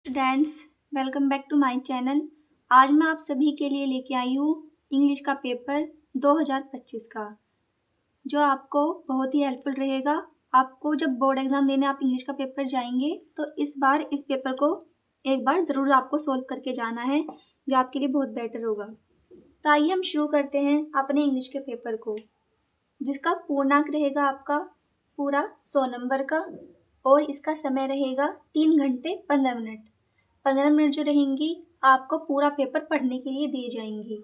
Students, welcome back to my channel. आज मैं आप सभी के लिए लेके आई हूँ इंग्लिश का पेपर 2025 का, जो आपको बहुत ही हेल्पफुल रहेगा। आपको जब बोर्ड एग्ज़ाम देने आप इंग्लिश का पेपर जाएंगे तो इस बार इस पेपर को एक बार ज़रूर आपको सोल्व करके जाना है, जो आपके लिए बहुत बेटर होगा। तो आइए हम शुरू करते हैं अपने इंग्लिश के पेपर को, जिसका पूर्णांक रहेगा आपका पूरा 100 नंबर का, और इसका समय रहेगा 3 घंटे 15 मिनट। 15 मिनट जो रहेंगी आपको पूरा पेपर पढ़ने के लिए दिए जाएंगी।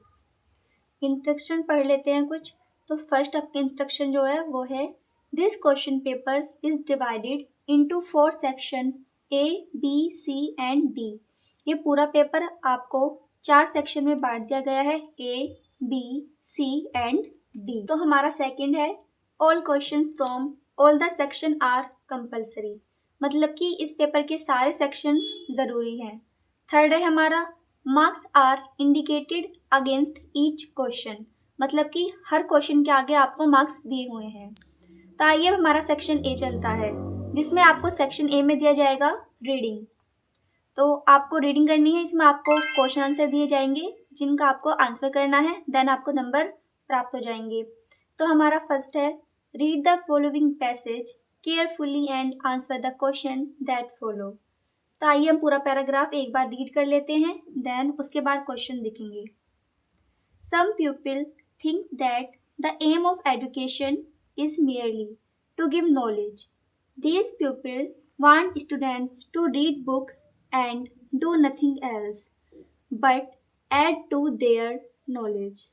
इंस्ट्रक्शन पढ़ लेते हैं कुछ। तो फर्स्ट आपका इंस्ट्रक्शन जो है वो है, this question paper is divided into 4 section A, B, C and D। ये पूरा पेपर आपको 4 सेक्शन में बांट दिया गया है, A, B, C and D। तो हमारा सेकंड है, all questions from all the section are compulsory, मतलब कि इस पेपर के सारे सेक्शंस ज़रूरी हैं। थर्ड है हमारा, marks are indicated against each question, मतलब कि हर क्वेश्चन के आगे आपको मार्क्स दिए हुए हैं। तो आइए अब हमारा सेक्शन ए चलता है, जिसमें आपको सेक्शन ए में दिया जाएगा रीडिंग। तो आपको रीडिंग करनी है, इसमें आपको क्वेश्चन आंसर दिए जाएंगे जिनका आपको आंसर करना है, देन आपको नंबर प्राप्त हो जाएंगे। तो हमारा फर्स्ट है, read the following passage carefully and answer the question that follow. तो आइए हम पूरा पैराग्राफ एक बार रीड कर लेते हैं, देन उसके बाद क्वेश्चन देखेंगे। Some people think that the aim of education is merely to give knowledge. These people want students to read books and do nothing else but add to their knowledge.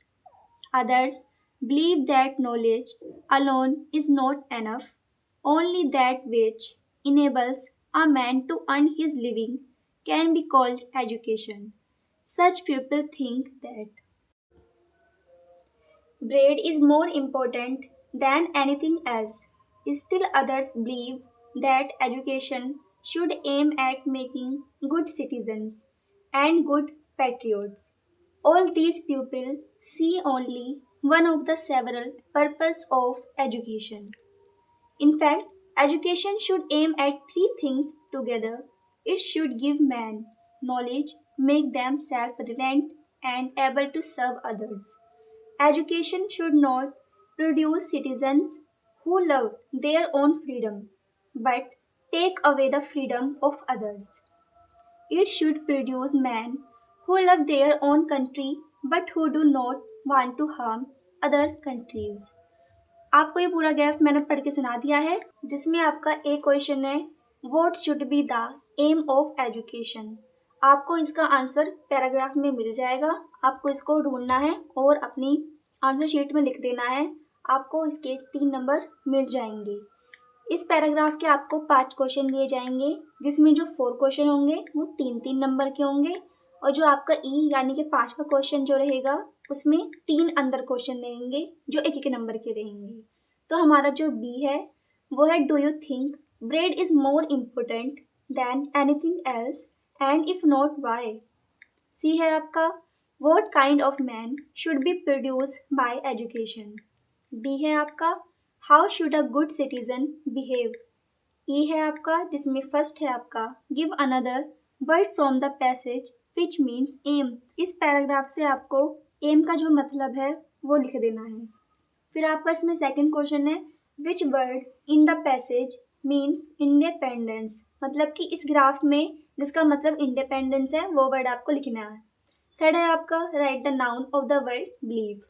Others believe that knowledge alone is not enough, only that which enables a man to earn his living can be called education. Such people think that bread is more important than anything else. Still others believe that education should aim at making good citizens and good patriots. All these people see only one of the several purposes of education. In fact, education should aim at three things together. It should give man knowledge, make them self-reliant and able to serve others. Education should not produce citizens who love their own freedom but take away the freedom of others. It should produce men who love their own country but who do not want to harm other countries. आपको ये पूरा graph मैंने पढ़ के सुना दिया है, जिसमें आपका एक क्वेश्चन है, what should be the aim of education. आपको इसका आंसर पैराग्राफ में मिल जाएगा, आपको इसको ढूंढना है और अपनी आंसर शीट में लिख देना है। आपको इसके 3 नंबर मिल जाएंगे। इस पैराग्राफ के आपको 5 क्वेश्चन दिए जाएंगे, जिसमें जो 4 क्वेश्चन होंगे वो 3-3 नंबर के होंगे, और जो आपका ई यानी कि 5वां क्वेश्चन जो रहेगा उसमें 3 अंदर क्वेश्चन रहेंगे जो 1-1 नंबर के रहेंगे। तो हमारा जो बी है वो है, do you think bread is more important than anything else and if not why. C है आपका, what kind of man should be produce by education. D है आपका, how should a good citizen behave. E है आपका, जिसमें first है आपका, give another word from the passage which means aim. इस पैराग्राफ से आपको एम का जो मतलब है वो लिख देना है। फिर आपका इसमें सेकंड क्वेश्चन है, which word in the passage means independence, मतलब कि इस ग्राफ में जिसका मतलब इंडिपेंडेंस है वो वर्ड आपको लिखना है। थर्ड है आपका, right the noun of the word believe.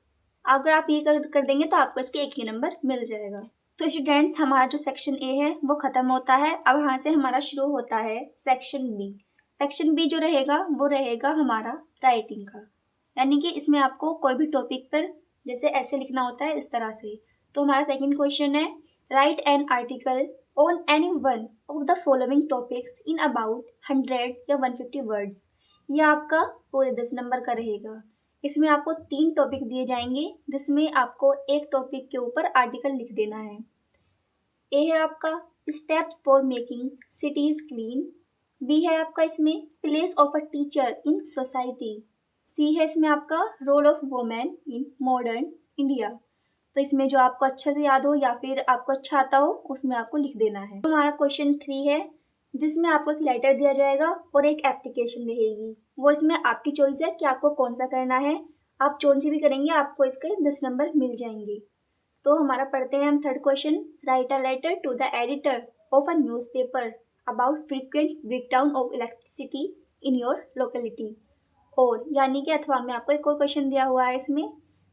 अगर आप ये कर देंगे तो आपको इसके 1 ही नंबर मिल जाएगा। तो स्टूडेंट्स, हमारा जो सेक्शन ए है वो ख़त्म होता है। अब यहाँ से हमारा शुरू होता है सेक्शन बी। सेक्शन बी जो रहेगा वो रहेगा हमारा राइटिंग का, यानी कि इसमें आपको कोई भी टॉपिक पर जैसे ऐसे लिखना होता है इस तरह से। तो हमारा सेकंड क्वेश्चन है, right an article on any one of the following topics in about 100 या 150 वर्ड्स। ये आपका पूरे 10 नंबर का रहेगा। इसमें आपको 3 टॉपिक दिए जाएंगे, जिसमें आपको एक टॉपिक के ऊपर आर्टिकल लिख देना है। ए है आपका, steps for making cities clean. B है आपका इसमें, place of a teacher in society. C है इसमें आपका, role of women in modern India. तो इसमें जो आपको अच्छे से याद हो या फिर आपको अच्छा आता हो उसमें आपको लिख देना है। तो हमारा क्वेश्चन 3 है, जिसमें आपको एक लेटर दिया जाएगा और एक एप्लीकेशन रहेगी। वो इसमें आपकी चॉइस है कि आपको कौन सा करना है। आप जोन सी भी करेंगे आपको इसके 10 नंबर मिल जाएंगे। तो हमारा पढ़ते हैं हम third question. Write a letter to the editor of a newspaper about frequent breakdown of electricity in your locality. और यानी कि अथवा में आपको एक और क्वेश्चन दिया हुआ है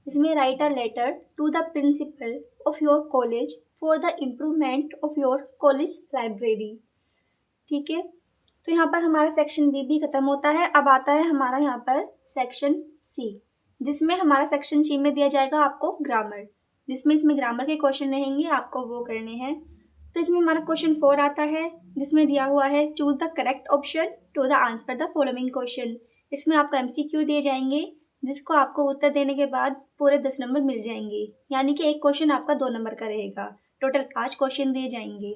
इसमें write a letter to the principal of your college for the improvement of your college library. ठीक है, तो यहाँ पर हमारा सेक्शन बी भी खत्म होता है। अब आता है हमारा यहाँ पर सेक्शन सी, जिसमें हमारा सेक्शन सी में दिया जाएगा आपको ग्रामर, जिसमें इसमें ग्रामर के क्वेश्चन रहेंगे, आपको वो करने हैं। तो इसमें हमारा क्वेश्चन 4 आता है, जिसमें दिया हुआ है choose the correct option to the answer the following question. इसमें आपको MCQ दिए जाएंगे, जिसको आपको उत्तर देने के बाद पूरे 10 नंबर मिल जाएंगे, यानी कि एक क्वेश्चन आपका 2 नंबर का रहेगा। टोटल 5 क्वेश्चन दिए जाएंगे।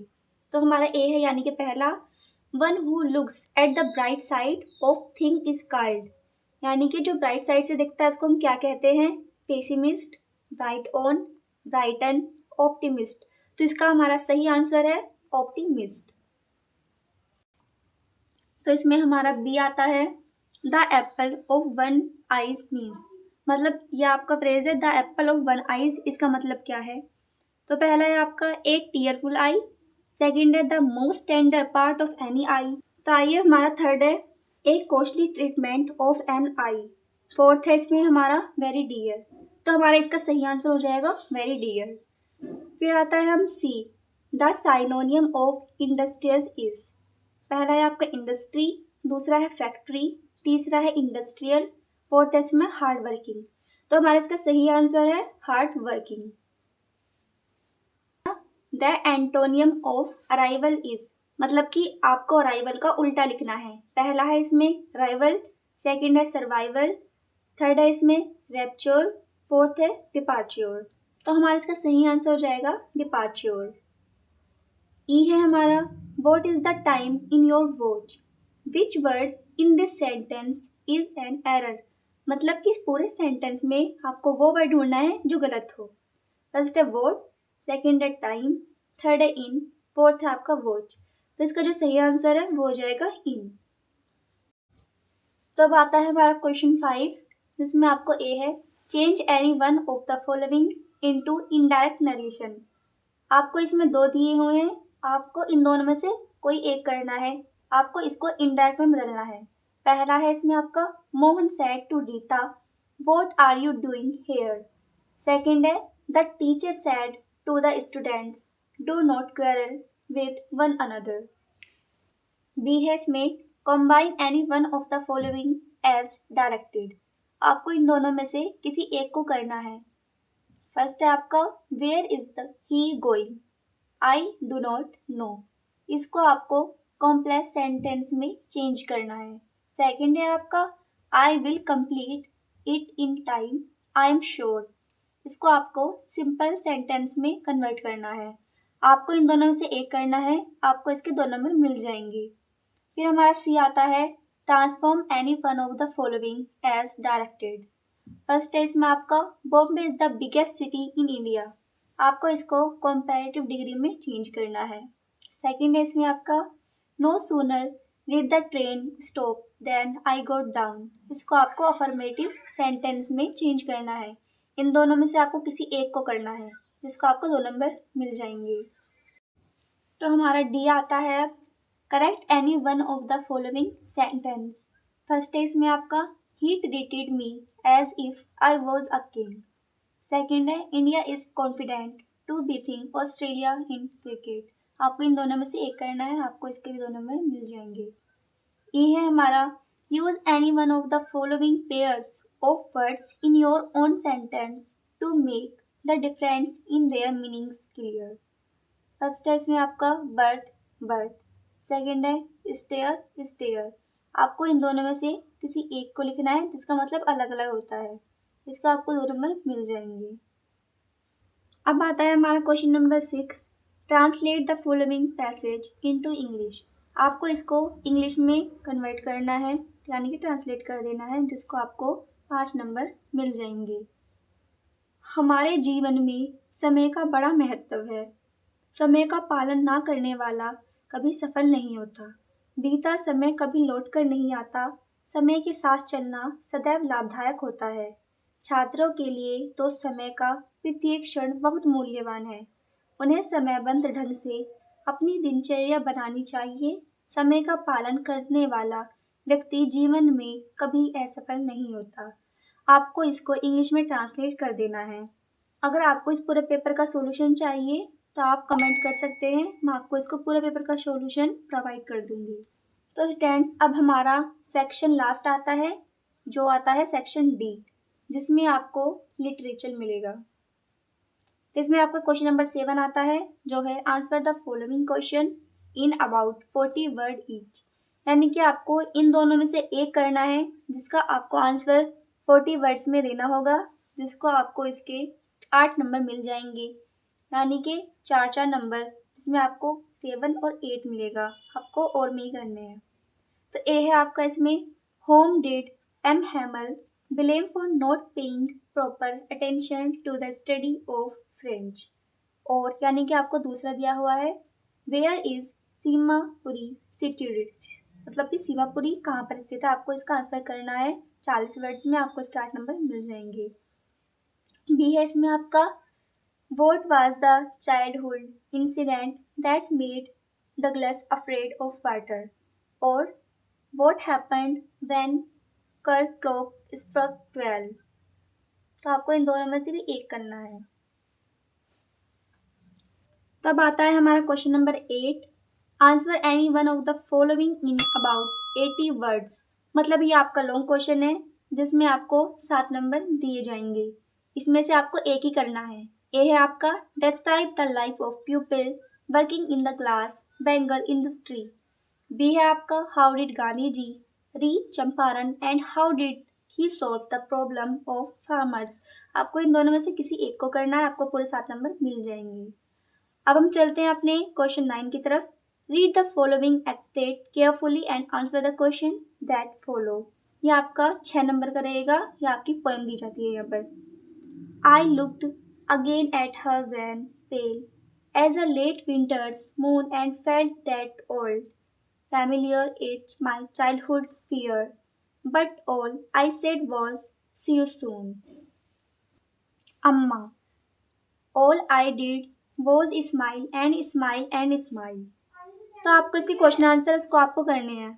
तो हमारा ए है यानी कि पहला, one who looks at the bright side of thing is called, यानी कि जो ब्राइट साइड से दिखता है उसको हम क्या कहते हैं? Pessimist, bright on, brighten, optimist. तो इसका हमारा सही आंसर है ऑप्टिमिस्ट। तो इसमें हमारा बी आता है, the apple of one eyes means, मतलब ये आपका फ्रेज है the apple of one eyes, इसका मतलब क्या है? तो पहला है आपका एक टीयरफुल आई, सेकंड है the most tender part of any eye. तो आइए हमारा थर्ड है एक costly treatment of an eye. Fourth है इसमें हमारा वेरी डियर। तो हमारा इसका सही आंसर हो जाएगा वेरी डियर। फिर आता है हम C, the synonym of industrious is. पहला है आपका इंडस्ट्री, दूसरा है फैक्ट्री, तीसरा है इंडस्ट्रियल, फोर्थ है इसमें हार्ड वर्किंग। तो हमारा इसका सही आंसर है hard working. The antonym of arrival is, मतलब कि आपको अराइवल का उल्टा लिखना है। पहला है इसमें राइवल, सेकंड है सर्वाइवल, थर्ड है इसमें रैप्च्योर, फोर्थ है डिपार्च्योर। तो हमारा इसका सही आंसर हो जाएगा डिपार्च्योर। ई है हमारा, what is the time in your watch, which word in this sentence is an error, मतलब कि इस पूरे सेंटेंस में आपको वो वर्ड ढूंढना है जो गलत हो। फर्स्ट है वॉट, सेकंड है टाइम, थर्ड है इन, फोर्थ है आपका वॉच। तो इसका जो सही आंसर है वो हो जाएगा इन। तो अब आता है हमारा क्वेश्चन 5, जिसमें आपको ए है change any one of the following into indirect narration. आपको इसमें 2 दिए हुए हैं, आपको इन दोनों में से कोई एक करना है, आपको इसको इनडायरेक्ट में बदलना है। पहला है इसमें आपका Mohan said to Rita what are you doing here. Second है the teacher said to the students do not quarrel with one another. B है इसमें combine any one of the following as directed. आपको इन दोनों में से किसी एक को करना है। फर्स्ट है आपका where is the he going, I do not know, इसको आपको कॉम्प्लेक्स सेंटेंस में चेंज करना है। सेकंड है आपका I will complete it in time, I am sure, इसको आपको सिंपल सेंटेंस में कन्वर्ट करना है। आपको इन दोनों में से एक करना है, आपको इसके 2 नंबर मिल जाएंगे। फिर हमारा सी आता है transform any one of the following as directed. First है इसमें आपका Bombay is the biggest city in India, आपको इसको कंपैरेटिव डिग्री में चेंज करना है। सेकंड है इसमें आपका no sooner did the train stop then I got down, इसको आपको अफर्मेटिव सेंटेंस में चेंज करना है। इन दोनों में से आपको किसी एक को करना है, जिसको आपको 2 नंबर मिल जाएंगे। तो हमारा डी आता है correct any one of the following sentence. First है इसमें आपका he treated me as if I was a king. Second है India is confident to beating Australia in cricket. आपको इन दोनों में से एक करना है, आपको इसके भी 2 नंबर मिल जाएंगे। ई है हमारा use any one of the following pairs of words in your own sentence to make the difference in their meanings clear. First है इसमें आपका बर्थ, बर्थ, सेकेंड है स्टेयर, स्टेयर। आपको इन दोनों में से किसी एक को लिखना है जिसका मतलब अलग अलग होता है, इसका आपको 2 नंबर मिल जाएंगे। अब आता है हमारा question number 6, translate the following passage into English. आपको इसको इंग्लिश में कन्वर्ट करना है, यानी कि ट्रांसलेट कर देना है, जिसको आपको 5 नंबर मिल जाएंगे। हमारे जीवन में समय का बड़ा महत्व है। समय का पालन ना करने वाला कभी सफल नहीं होता। बीता समय कभी लौट कर नहीं आता। समय के साथ चलना सदैव लाभदायक होता है। छात्रों के लिए तो समय का प्रत्येक क्षण बहुत मूल्यवान है। उन्हें समयबद्ध ढंग से अपनी दिनचर्या बनानी चाहिए। समय का पालन करने वाला व्यक्ति जीवन में कभी असफल नहीं होता। आपको इसको इंग्लिश में ट्रांसलेट कर देना है। अगर आपको इस पूरे पेपर का सॉल्यूशन चाहिए तो आप कमेंट कर सकते हैं, मैं आपको इसको पूरे पेपर का सॉल्यूशन प्रोवाइड कर दूंगी। तो स्टूडेंट्स, अब हमारा सेक्शन लास्ट आता है, जो आता है सेक्शन डी, जिसमें आपको लिटरेचर मिलेगा। तो इसमें आपका क्वेश्चन नंबर 7 आता है, जो है answer the following question in about 40 word each. यानी कि आपको इन दोनों में से एक करना है, जिसका आपको आंसर 40 वर्ड्स में देना होगा, जिसको आपको इसके 8 नंबर मिल जाएंगे, यानी कि 4 नंबर, जिसमें आपको 7 और 8 मिलेगा। आपको और में ही करने हैं। तो ए है आपका इसमें, whom did M Hamel blame for not paying proper attention to the study of French. और यानी कि आपको दूसरा दिया हुआ है, वेयर इज सीमापुरी सिचुएटेड, मतलब कि सीमापुरी कहाँ पर स्थित है। आपको इसका आंसर करना है 40 वर्ड्स में, आपको इसके 8 नंबर मिल जाएंगे। बी है इसमें आपका, what was the childhood incident that made Douglas afraid of water? Or what happened when Kirk clock struck 12? तो आपको इन दोनों में से भी एक करना है। तब आता है हमारा question number 8, answer any one of the following in about 80 words. मतलब ये आपका लॉन्ग क्वेश्चन है, जिसमें आपको 7 नंबर दिए जाएंगे। इसमें से आपको एक ही करना है। ए है आपका, describe the life of people working in the glass bangle industry. B है आपका, how did Gandhi ji reach Champaran and how did he solve the problem of farmers. आपको इन दोनों में से किसी एक को करना है, आपको पूरे 7 नंबर मिल जाएंगे। अब हम चलते हैं अपने क्वेश्चन 9 की तरफ। Read the following extract carefully and answer the question that follow. ये आपका 6 नंबर का रहेगा, या आपकी पोएम दी जाती है यहाँ पर। I looked again at her wan pale as a late winter's moon and felt that old familiar age my childhood's fear, but all I said was, see you soon. Amma. All I did was smile and smile and smile. तो आपको इसके question answer उसको आपको करने हैं,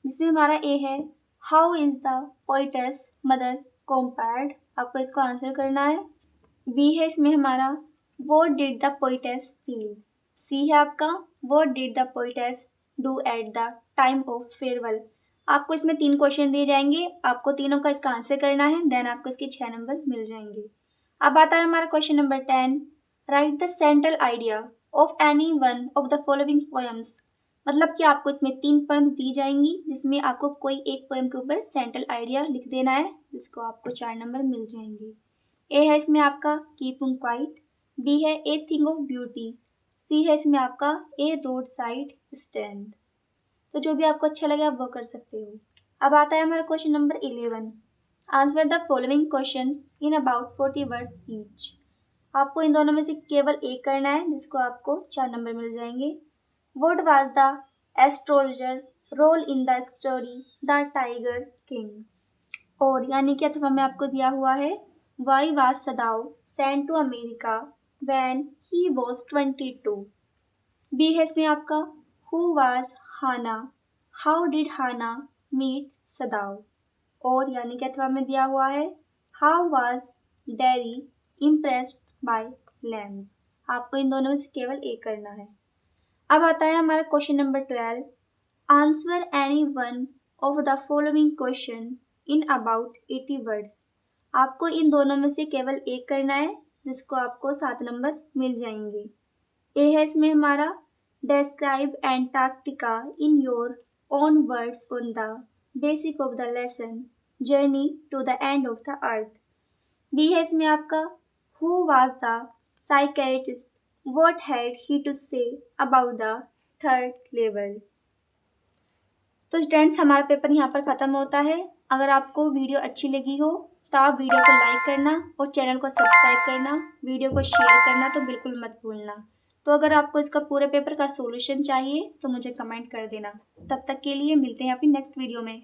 जिसमें हमारा A है, how is the poet's mother compared. आपको इसको आंसर करना है। बी है इसमें हमारा, what did the poet's feel. C है आपका, what did the poet's do at the time of farewell. आपको इसमें 3 क्वेश्चन दिए जाएंगे, आपको तीनों का इसका आंसर करना है, देन आपको इसके 6 नंबर मिल जाएंगे। अब आता है हमारा question number 10, right the central idea of any one of the following poems. मतलब कि आपको इसमें 3 पोएम्स दी जाएंगी, जिसमें आपको कोई एक पोएम के ऊपर सेंट्रल आइडिया लिख देना है, जिसको आपको 4 नंबर मिल जाएंगे। ए है इसमें आपका, कीपिंग क्वाइट। बी है, ए थिंग ऑफ ब्यूटी। सी है इसमें आपका, ए रोड साइड स्टैंड। तो जो भी आपको अच्छा लगे आप वो कर सकते हो। अब आता है हमारा question number 11, answer the following questions in about 40 words each. आपको इन दोनों में से केवल एक करना है, जिसको आपको 4 नंबर मिल जाएंगे। What was the astrologer role in the story the tiger king. और यानी कि अथवा में आपको दिया हुआ है, why was Sadao sent to America when he was 22। B है इसमें आपका, who was Hana, how did Hana meet Sadao. और यानी कि अथवा में दिया हुआ है, how was Derry impressed by Lamb. आपको इन दोनों में से केवल एक करना है। अब आता है हमारा question number 12, answer any one of the following question in about 80 words. आपको इन दोनों में से केवल एक करना है, जिसको आपको 7 नंबर मिल जाएंगे। ए है इसमें हमारा, describe Antarctica in your own words on the basic of the lesson journey to the end of the earth. B है इसमें आपका, who was the psychiatrist, what had he to say about the third level. तो students, हमारा paper यहाँ पर ख़त्म होता है। अगर आपको वीडियो अच्छी लगी हो तो आप वीडियो को लाइक करना और चैनल को सब्सक्राइब करना, वीडियो को शेयर करना तो बिल्कुल मत भूलना। तो अगर आपको इसका पूरे पेपर का सॉल्यूशन चाहिए तो मुझे कमेंट कर देना। तब तक के लिए मिलते हैं अपनी नेक्स्ट वीडियो में।